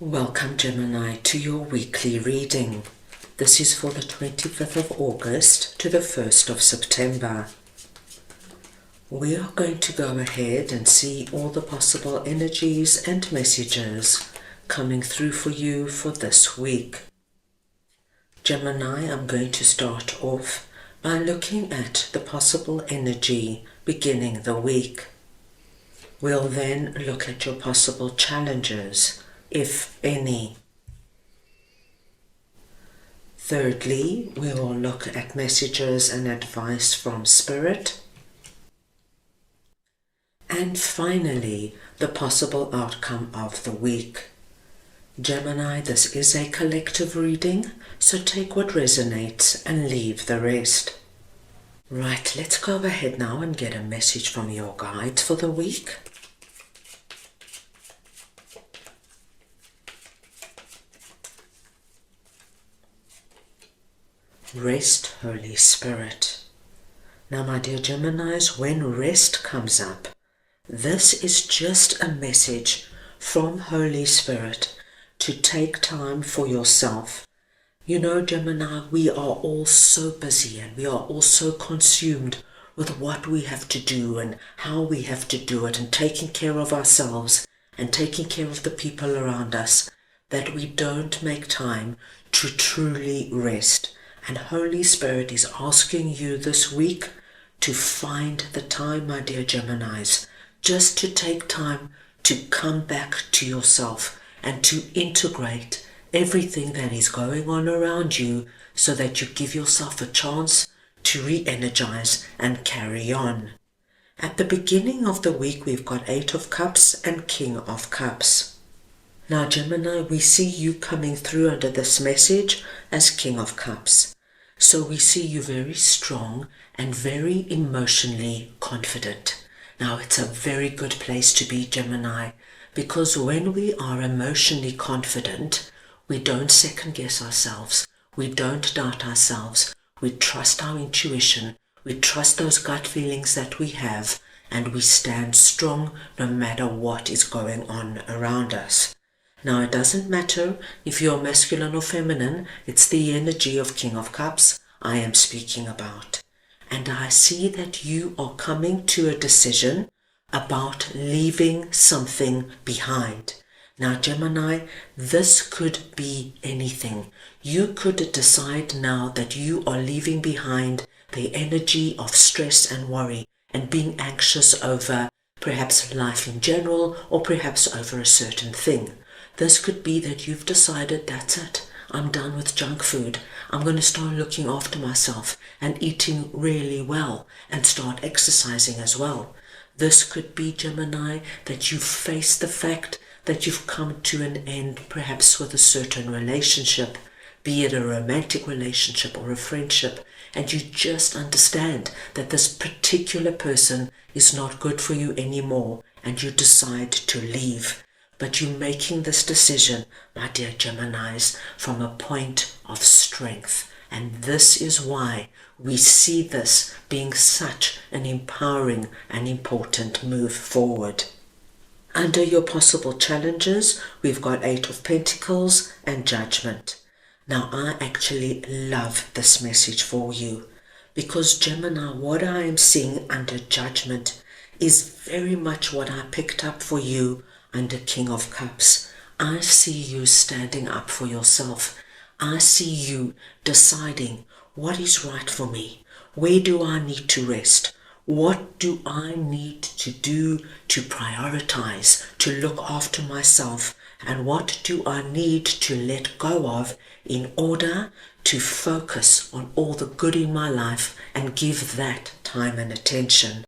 Welcome, Gemini, to your weekly reading. This is for the 25th of August to the 1st of September. We are going to go ahead and see all the possible energies and messages coming through for you for this week. Gemini, I'm going to start off by looking at the possible energy beginning the week. We'll then look at your possible challenges, if any. Thirdly, we will look at messages and advice from Spirit. And finally, the possible outcome of the week. Gemini, this is a collective reading, so take what resonates and leave the rest. Right, let's go ahead now and get a message from your guides for the week. Rest, Holy Spirit. Now, my dear Geminis, when rest comes up, this is just a message from Holy Spirit to take time for yourself. You know, Gemini, we are all so busy and we are all so consumed with what we have to do and how we have to do it and taking care of ourselves and taking care of the people around us that we don't make time to truly rest. And Holy Spirit is asking you this week to find the time, my dear Geminis, just to take time to come back to yourself and to integrate everything that is going on around you so that you give yourself a chance to re-energize and carry on. At the beginning of the week, we've got 8 of Cups and King of Cups. Now, Gemini, we see you coming through under this message as King of Cups. So we see you very strong and very emotionally confident. Now, it's a very good place to be, Gemini, because when we are emotionally confident, we don't second guess ourselves. We don't doubt ourselves. We trust our intuition. We trust those gut feelings that we have, and we stand strong no matter what is going on around us. Now, it doesn't matter if you're masculine or feminine, it's the energy of King of Cups I am speaking about. And I see that you are coming to a decision about leaving something behind. Now, Gemini, this could be anything. You could decide now that you are leaving behind the energy of stress and worry and being anxious over perhaps life in general or perhaps over a certain thing. This could be that you've decided, that's it, I'm done with junk food. I'm going to start looking after myself and eating really well and start exercising as well. This could be, Gemini, that you face the fact that you've come to an end perhaps with a certain relationship, be it a romantic relationship or a friendship, and you just understand that this particular person is not good for you anymore and you decide to leave. But you're making this decision, my dear Geminis, from a point of strength. And this is why we see this being such an empowering and important move forward. Under your possible challenges, we've got 8 of Pentacles and Judgment. Now, I actually love this message for you because, Gemini, what I am seeing under Judgment is very much what I picked up for you under King of Cups. I see you standing up for yourself. I see you deciding what is right for me. Where do I need to rest? What do I need to do to prioritize, to look after myself? And what do I need to let go of in order to focus on all the good in my life and give that time and attention?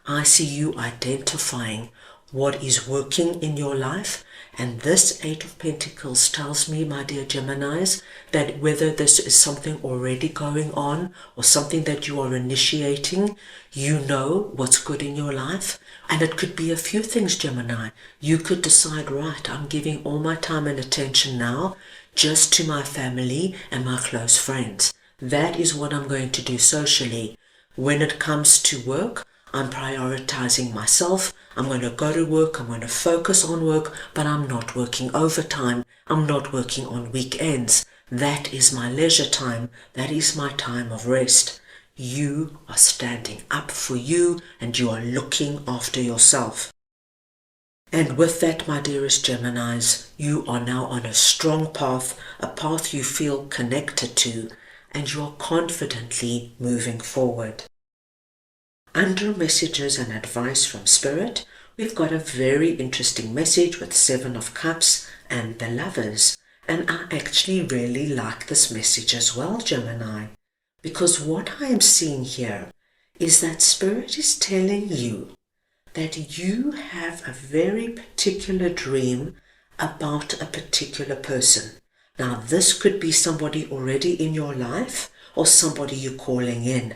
I see you identifying what is working in your life, and this 8 of Pentacles tells me, my dear Geminis, that whether this is something already going on or something that you are initiating, you know what's good in your life. And it could be a few things, Gemini. You could decide, right, I'm giving all my time and attention now just to my family and my close friends. That is what I'm going to do socially. When it comes to work, I'm prioritizing myself. I'm going to go to work. I'm going to focus on work, but I'm not working overtime. I'm not working on weekends. That is my leisure time. That is my time of rest. You are standing up for you and you are looking after yourself. And with that, my dearest Geminis, you are now on a strong path, a path you feel connected to, and you are confidently moving forward. Under messages and advice from Spirit, we've got a very interesting message with 7 of Cups and the Lovers. And I actually really like this message as well, Gemini, because what I am seeing here is that Spirit is telling you that you have a very particular dream about a particular person. Now, this could be somebody already in your life or somebody you're calling in,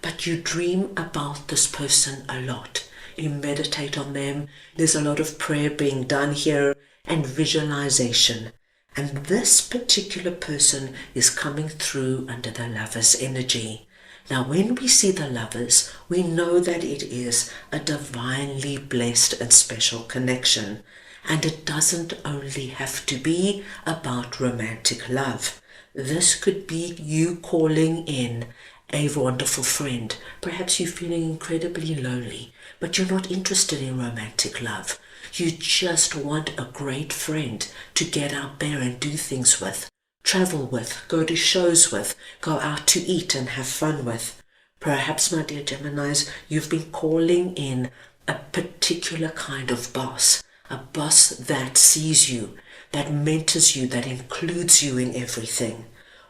but you dream about this person a lot. You meditate on them. There's a lot of prayer being done here and visualization. And this particular person is coming through under the Lover's energy. Now, when we see the Lovers, we know that it is a divinely blessed and special connection. And it doesn't only have to be about romantic love. This could be you calling in a wonderful friend. Perhaps you're feeling incredibly lonely, but you're not interested in romantic love. You just want a great friend to get out there and do things with. Travel with, go to shows with, go out to eat and have fun with. Perhaps, my dear Geminis, you've been calling in a particular kind of boss, a boss that sees you, that mentors you, that includes you in everything.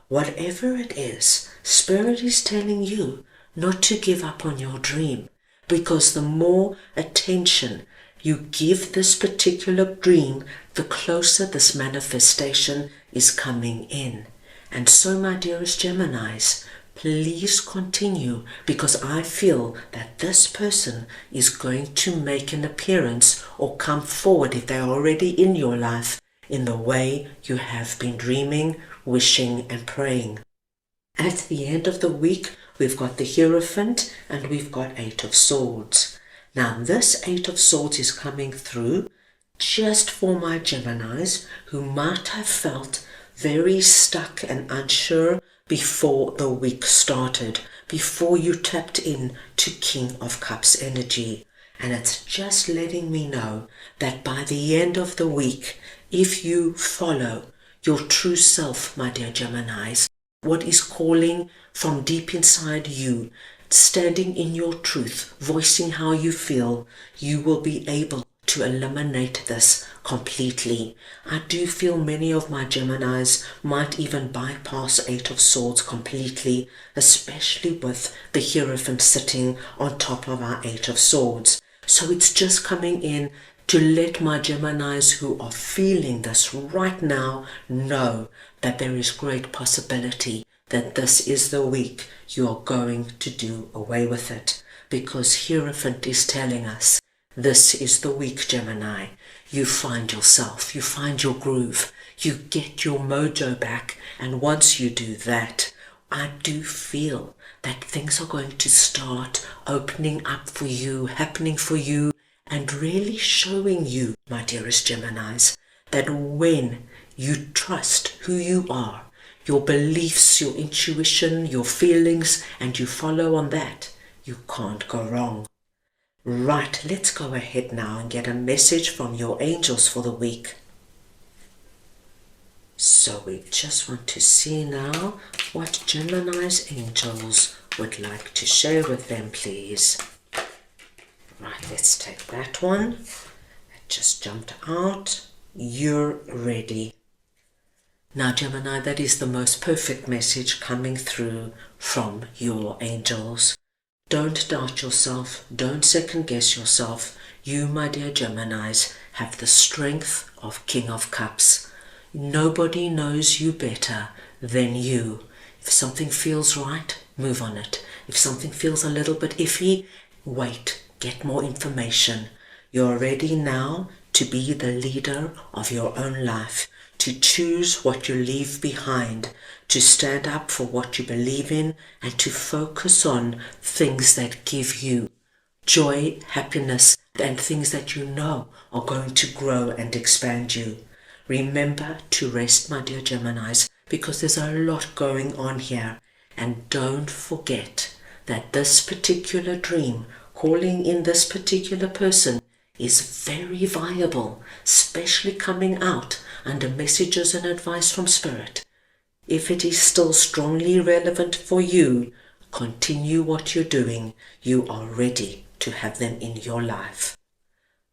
Whatever it is, Spirit is telling you not to give up on your dream, because the more attention you give this particular dream, the closer this manifestation is coming in. And so, my dearest Geminis, please continue, because I feel that this person is going to make an appearance or come forward, if they're already in your life, in the way you have been dreaming, wishing and praying. At the end of the week, we've got the Hierophant and we've got 8 of Swords. Now, this 8 of Swords is coming through just for my Geminis who might have felt very stuck and unsure before the week started, before you tapped in to King of Cups energy. And it's just letting me know that by the end of the week, if you follow your true self, my dear Geminis, what is calling from deep inside you, standing in your truth, voicing how you feel, you will be able to eliminate this completely. I do feel many of my Geminis might even bypass 8 of Swords completely, especially with the Hierophant sitting on top of our 8 of Swords. So it's just coming in to let my Geminis who are feeling this right now know that there is great possibility that this is the week you are going to do away with it. Because Hierophant is telling us, this is the week, Gemini. You find yourself, you find your groove, you get your mojo back, and once you do that, I do feel that things are going to start opening up for you, happening for you, and really showing you, my dearest Geminis, that when you trust who you are, your beliefs, your intuition, your feelings, and you follow on that, you can't go wrong. Right, let's go ahead now and get a message from your angels for the week. So we just want to see now what Gemini's angels would like to share with them, please. Right, let's take that one. It just jumped out. You're ready. Now, Gemini, that is the most perfect message coming through from your angels. Don't doubt yourself. Don't second guess yourself. You, my dear Geminis, have the strength of King of Cups. Nobody knows you better than you. If something feels right, move on it. If something feels a little bit iffy, wait. Get more information. You're ready now to be the leader of your own life, to choose what you leave behind, to stand up for what you believe in, and to focus on things that give you joy, happiness, and things that you know are going to grow and expand you. Remember to rest, my dear Geminis, because there's a lot going on here. And don't forget that this particular dream, calling in this particular person, is very viable, especially coming out under messages and advice from Spirit. If it is still strongly relevant for you, continue what you're doing. You are ready to have them in your life.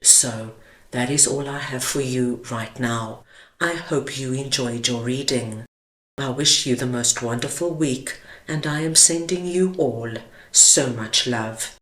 So, that is all I have for you right now. I hope you enjoyed your reading. I wish you the most wonderful week, and I am sending you all so much love.